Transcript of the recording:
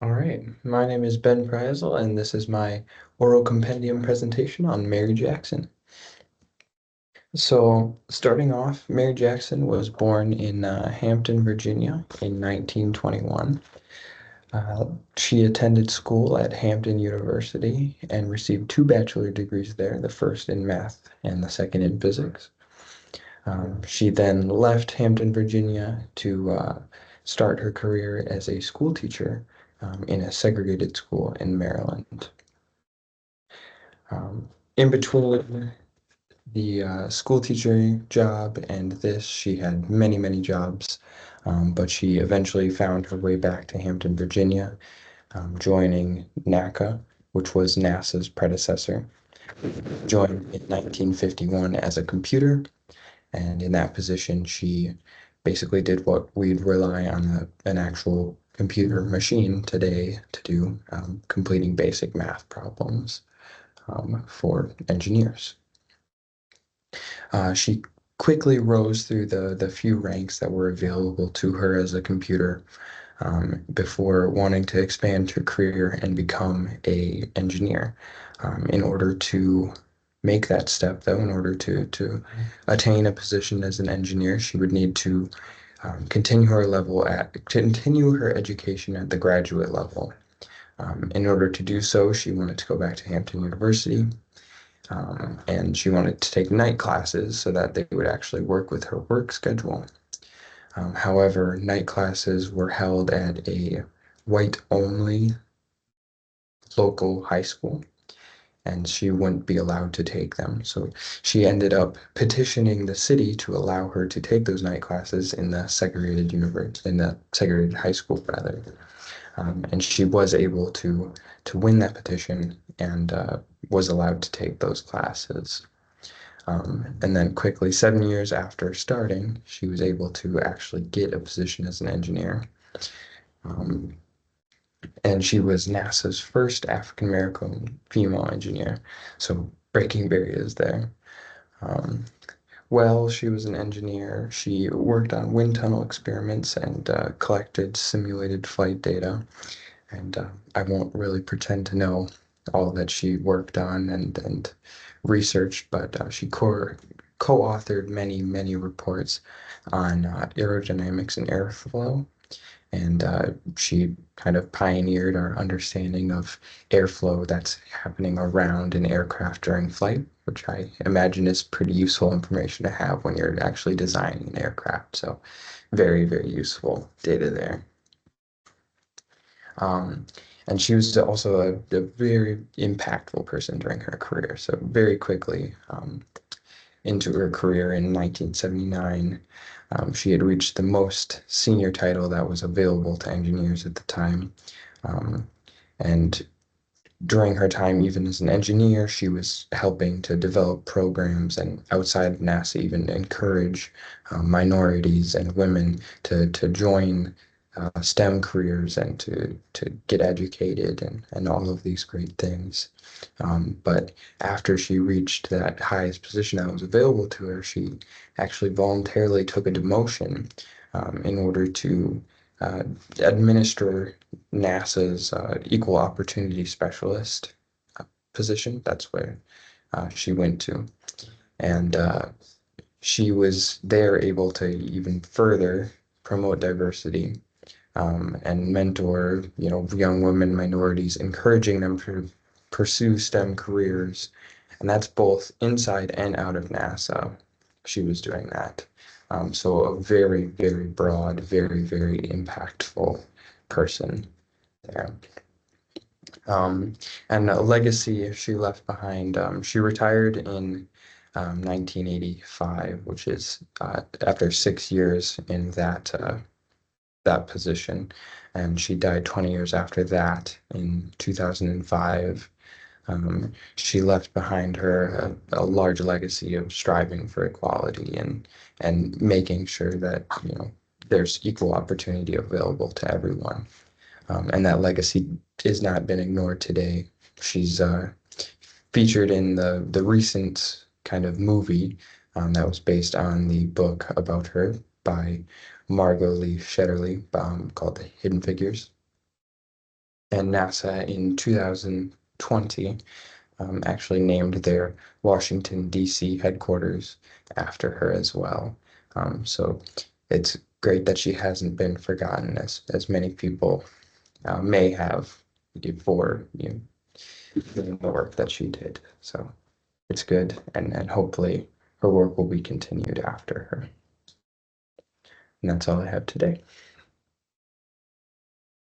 All right, my name is Ben Prissel, and this is my oral compendium presentation on Mary Jackson. So, starting off, Mary Jackson was born in Hampton, Virginia in 1921. Uh, she attended school at Hampton University and received two bachelor degrees there, the first in math and the second in physics. She then left Hampton, Virginia to start her career as a school teacher in a segregated school in Maryland. In between the school teaching job and this, she had many, many jobs, but she eventually found her way back to Hampton, Virginia, joining NACA, which was NASA's predecessor. Joined in 1951 as a computer, and in that position, she basically did what we'd rely on an actual computer machine today to do, completing basic math problems for engineers. She quickly rose through the few ranks that were available to her as a computer before wanting to expand her career and become a engineer. In order to make that step, though, in order to attain a position as an engineer, she would need to continue her education at the graduate level. In order to do so, she wanted to go back to Hampton University, and she wanted to take night classes so that they would actually work with her work schedule. However, night classes were held at a white-only local high school, and she wouldn't be allowed to take them. So she ended up petitioning the city to allow her to take those night classes in the segregated high school rather. And she was able to win that petition and was allowed to take those classes. And then quickly, 7 years after starting, she was able to actually get a position as an engineer. Um, and she was NASA's first African American female engineer, so breaking barriers there. Um, while she was an engineer, she worked on wind tunnel experiments and collected simulated flight data. And I won't really pretend to know all that she worked on and researched, but she co-authored many, many reports on aerodynamics and airflow, and she kind of pioneered our understanding of airflow that's happening around an aircraft during flight, which I imagine is pretty useful information to have when you're actually designing an aircraft. So very, very useful data there. Um, and she was also a very impactful person during her career. So very quickly into her career in 1979, she had reached the most senior title that was available to engineers at the time. Um, and during her time, even as an engineer, she was helping to develop programs and outside of NASA, even encourage minorities and women to join STEM careers and to get educated and all of these great things. But after she reached that highest position that was available to her, she actually voluntarily took a demotion in order to uh, administer NASA's equal opportunity specialist position. That's where she went to. And she was there able to even further promote diversity and mentor, young women, minorities, encouraging them to pursue STEM careers. And that's both inside and out of NASA. She was doing that. So a very, very broad, very, very impactful person there. Um, and a legacy she left behind. She retired in 1985, which is after 6 years in that position, and she died 20 years after that in 2005. She left behind her a large legacy of striving for equality and making sure that there's equal opportunity available to everyone. And that legacy is not been ignored today. She's featured in the recent kind of movie that was based on the book about her by Margot Lee Shetterly called Hidden Figures. And NASA in 2020 actually named their Washington, D.C. headquarters after her as well. So it's great that she hasn't been forgotten as many people may have for doing the work that she did. So it's good, and hopefully her work will be continued after her. And that's all I have today.